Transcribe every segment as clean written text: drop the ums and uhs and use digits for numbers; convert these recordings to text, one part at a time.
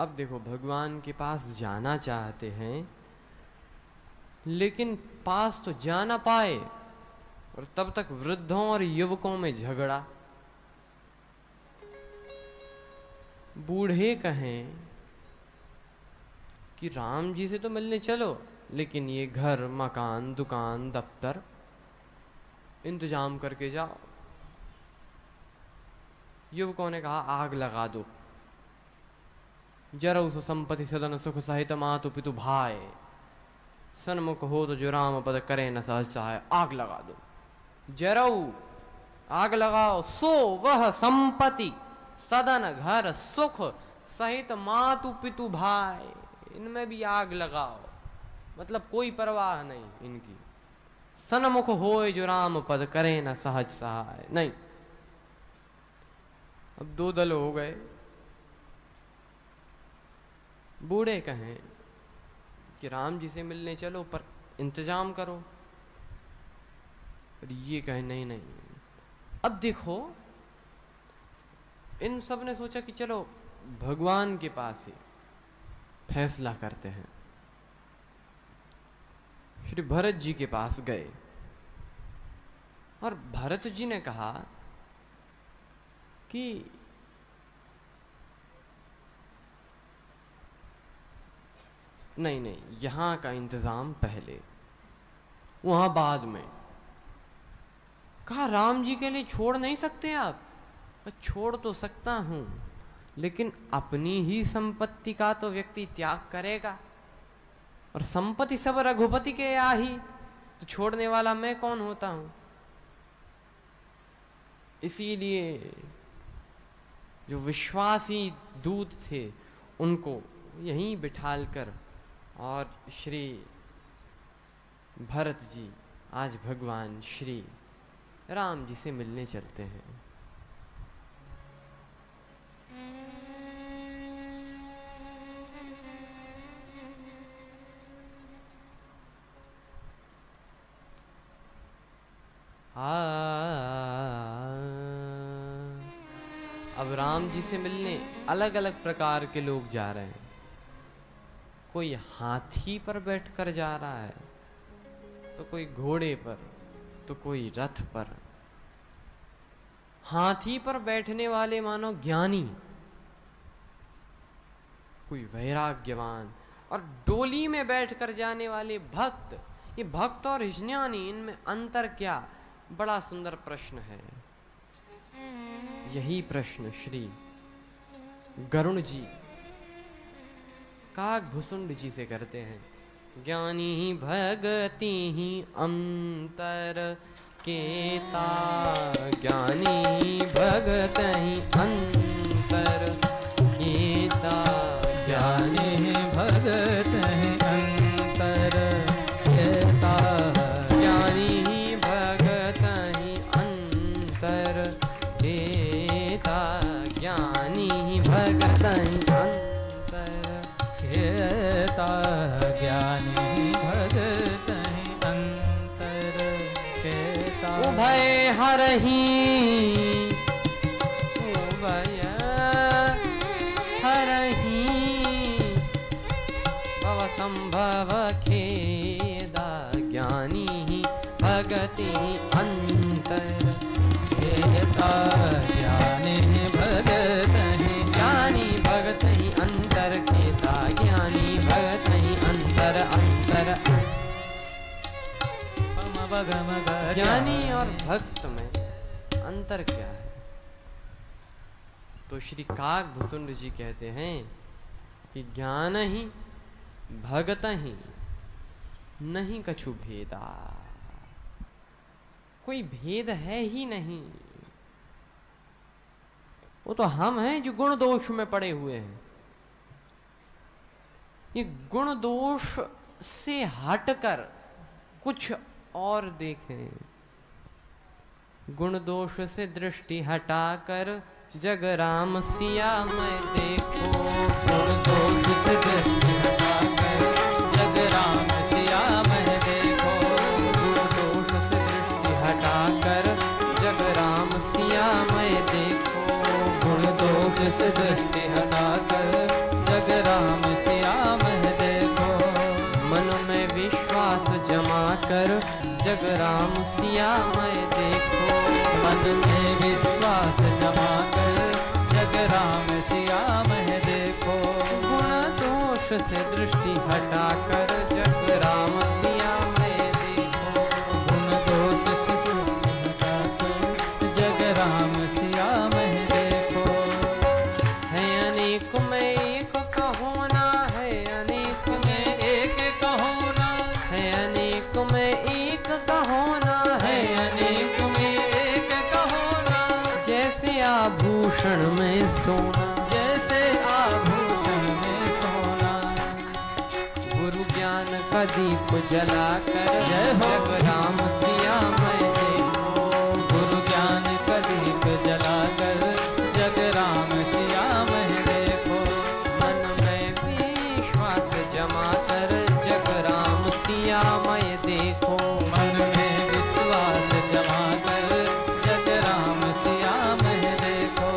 अब देखो, भगवान के पास जाना चाहते हैं लेकिन पास तो जा ना पाए, और तब तक वृद्धों और युवकों में झगड़ा। बूढ़े कहें कि राम जी से तो मिलने चलो, लेकिन ये घर, मकान, दुकान, दफ्तर इंतजाम करके जाओ। युवकों ने कहा आग लगा दो, जरा उस संपत्ति सदन सुख सहित मातु पितु भाई, सन्मुख हो तो जो राम पद करे न सहज सहाय। आग लगा दो, जराऊ आग लगाओ, सो वह संपत्ति सदन घर सुख सहित मातु पितु भाई, इनमें भी आग लगाओ। मतलब कोई परवाह नहीं इनकी। सन्मुख होए जो राम पद करे न सहज सहाय। नहीं, अब दो दल हो गए। बूढ़े कहें कि राम जी से मिलने चलो पर इंतजाम करो, और ये कहे नहीं नहीं। अब देखो, इन सब ने सोचा कि चलो भगवान के पास ही फैसला करते हैं। श्री भरत जी के पास गए और भरत जी ने कहा कि नहीं नहीं, यहां का इंतजाम पहले, वहां बाद में। कहा राम जी के लिए छोड़ नहीं सकते आप? छोड़ तो सकता हूं, लेकिन अपनी ही संपत्ति का तो व्यक्ति त्याग करेगा, और संपत्ति सब रघुपति के आही, तो छोड़ने वाला मैं कौन होता हूं। इसीलिए जो विश्वासी दूत थे उनको यहीं बिठाल कर, और श्री भरत जी आज भगवान श्री राम जी से मिलने चलते हैं। अब राम जी से मिलने अलग अलग प्रकार के लोग जा रहे हैं। कोई हाथी पर बैठकर जा रहा है, तो कोई घोड़े पर, तो कोई रथ पर। हाथी पर बैठने वाले मानो ज्ञानी, कोई वैराग्यवान, और डोली में बैठकर जाने वाले भक्त। ये भक्त और ज्ञानी, इनमें अंतर क्या? बड़ा सुंदर प्रश्न है। यही प्रश्न श्री गरुण जी काकभुसुंड जी से करते हैं। ज्ञानी भगति ही अंतर केता, ज्ञानी भगत ही अंतर केता, ज्ञानी भगत ही अंतर केता, ज्ञानी भगत ही अंतर केता, ज्ञानी भगत ही अंतर केता, ज्ञानी भगत ही अंतर केता। उभय हरहि, उभय हरहि, भव संभव खेदा, ज्ञानी भगति अंतर केता, ज्ञानी भगत ही, ज्ञानी भगत ही अंतर केता, ज्ञानी भगत ही अंतर अंतर। ज्ञानी और भक्त में अंतर क्या है? तो श्री काकभुसुंड जी कहते हैं कि ज्ञान ही भगत ही नहीं कछु भेदा। कोई भेद है ही नहीं। वो तो हम हैं जो गुण दोष में पड़े हुए हैं। ये गुण दोष से हटकर कुछ और देखें। गुण दोष से दृष्टि हटाकर जग राम सिया मैं देखो। गुण दोष से दृष्टि हटाकर जग राम सिया मैं देखो। गुण दोष से दृष्टि हटाकर जग राम सिया मैं देखो। गुण दोष से दृष्टि हटाकर जग जग राम सिया मैं देखो। मन में विश्वास जमा कर जग राम सिया मैं देखो। गुण दोष से दृष्टि हटाकर जग राम सिया मैं देखो। गुण दोष से दृष्टि हटाकर जग राम सिया मैं देखो। है अनेक में एक कहो ना, है अनेक में एक कहो ना, है अनेक में एक कहो ना, है अनेक में एक कहो ना। जैसे आभूषण में सोना, जैसे आभूषण में सोना। गुरु ज्ञान का दीप जलाकर जय हो। जग राम सिया मैं देखो। गुरु ज्ञान का दीप जलाकर जग राम सिया मैं देखो। मन में विश्वास जमा कर जग राम सिया मैं देखो। मन में विश्वास जमा कर जग राम सिया मैं देखो।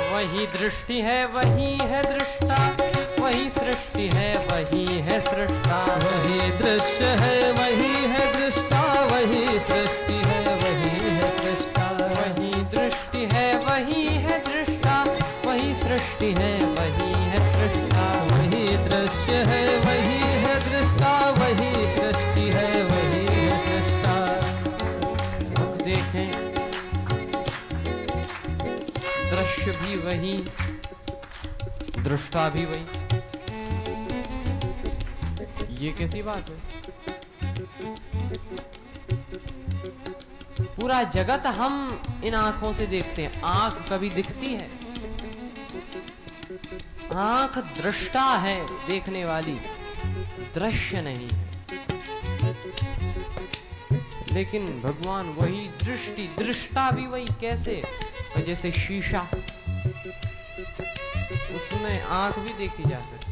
वही दृष्टि है वही है दृष्टा, वही सृष्टि है वही है सृष्टा। वही दृश्य है वही है दृष्टा, वही सृष्टि है वही है सृष्टा। वही दृष्टि है वही है दृष्टा, वही सृष्टि है वही है सृष्टा। वही दृश्य है वही है दृष्टा, वही सृष्टि है वही है सृष्टा। अब देखें, दृश्य भी वही, दृष्टा भी वही। ये कैसी बात है? पूरा जगत हम इन आंखों से देखते हैं। आंख कभी दिखती है? आंख दृष्टा है, देखने वाली, दृश्य नहीं है। लेकिन भगवान वही दृष्टि, दृष्टा भी वही। कैसे? जैसे शीशा, उसमें आंख भी देखी जा सकती,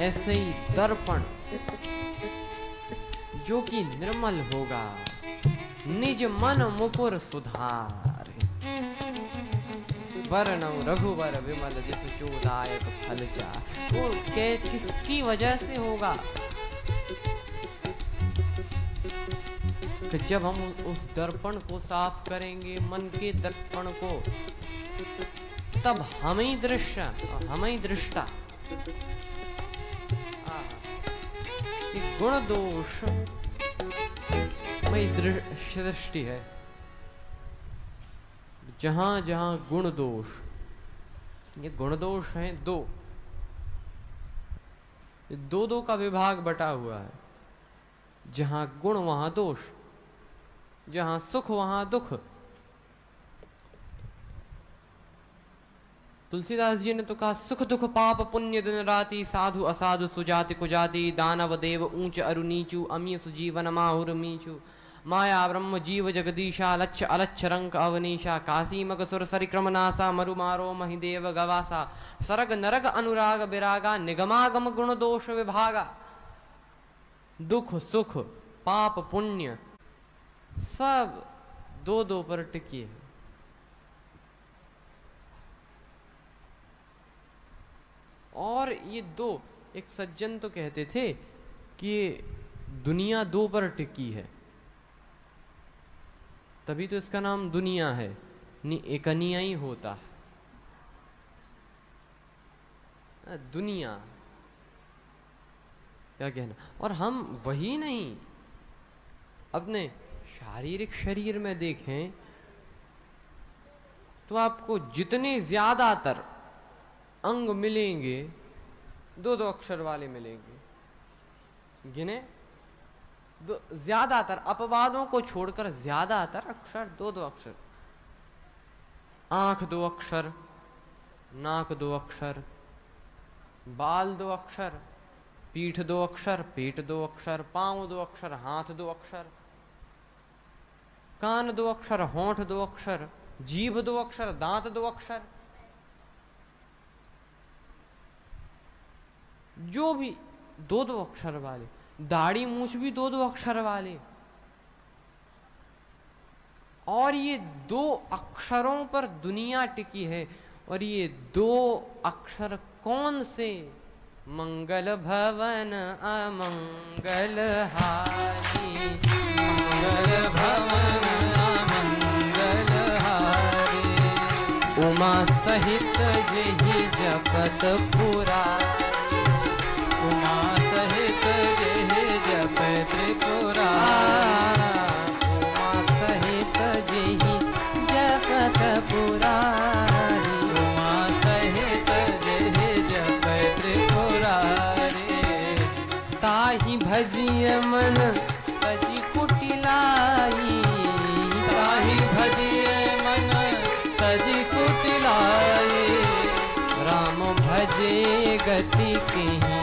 ऐसे ही दर्पण जो कि निर्मल होगा, निज मन मुकुर सुधार। वरनौ रघुवर विमल जिस चोदायक फल चार। वो किसकी वजह से होगा? कि जब हम उस दर्पण को साफ करेंगे, मन के दर्पण को, तब हम ही दृश्य, हम ही दृष्टा। गुण दोष मई दृष्टि है। जहां जहां गुण दोष, ये गुण दोष हैं दो, दो दो का विभाग बटा हुआ है। जहां गुण वहां दोष, जहां सुख वहां दुख। तुलसीदास जी ने तो कहा, सुख दुख पाप पुण्य दिन राति, साधु असाधु सुजाति कुजाति, दानव देव ऊंच अरु नीचू, अमीय सुजीवन माहुर मीचू, माया ब्रह्म जीव जगदीशा, लच्छ अलच्छ रंक अवनीशा, काशी मग सुर सरिक्रम नासा, मरु मारो महिदेव गवासा, सरग नरग अनुराग विरागा, निगमागम गुण दोष विभागा। दुख सुख पाप पुण्य सब दो दो पर टिकी है। और ये दो, एक सज्जन तो कहते थे कि दुनिया दो पर टिकी है, तभी तो इसका नाम दुनिया है, एक अनिया ही होता है दुनिया, क्या कहना। और हम वही नहीं, अपने शारीरिक शरीर में देखें तो आपको जितने ज्यादातर अंग मिलेंगे, दो दो अक्षर वाले मिलेंगे, गिने ज्यादातर, अपवादों को छोड़कर ज्यादातर अक्षर दो दो अक्षर। आंख दो अक्षर, नाक 2 अक्षर, बाल 2 अक्षर, पीठ 2 अक्षर, पेट 2 अक्षर, पांव 2 अक्षर, हाथ 2 अक्षर, कान 2 अक्षर, होंठ 2 अक्षर, जीभ 2 अक्षर, दांत 2 अक्षर, जो भी 2-2 अक्षर वाले, दाढ़ी मूछ भी 2-2 अक्षर वाले। और ये 2 अक्षरों पर दुनिया टिकी है। और ये 2 अक्षर कौन से? मंगल भवन अमंगल हारी, मंगल भवन अमंगल हारी, उमा सहित जेहि जपत पुरारी, उमा सहित जेहि जपत त्रिपुरारी, उमा सहित जेहि जपत पुरारी, उमा सहित जेहि जपत त्रिपुरारी, ताहि भजिय मन तजि कुटिलाई, ताहि भजिय मन तजि कुटिलाई, राम भजे गति के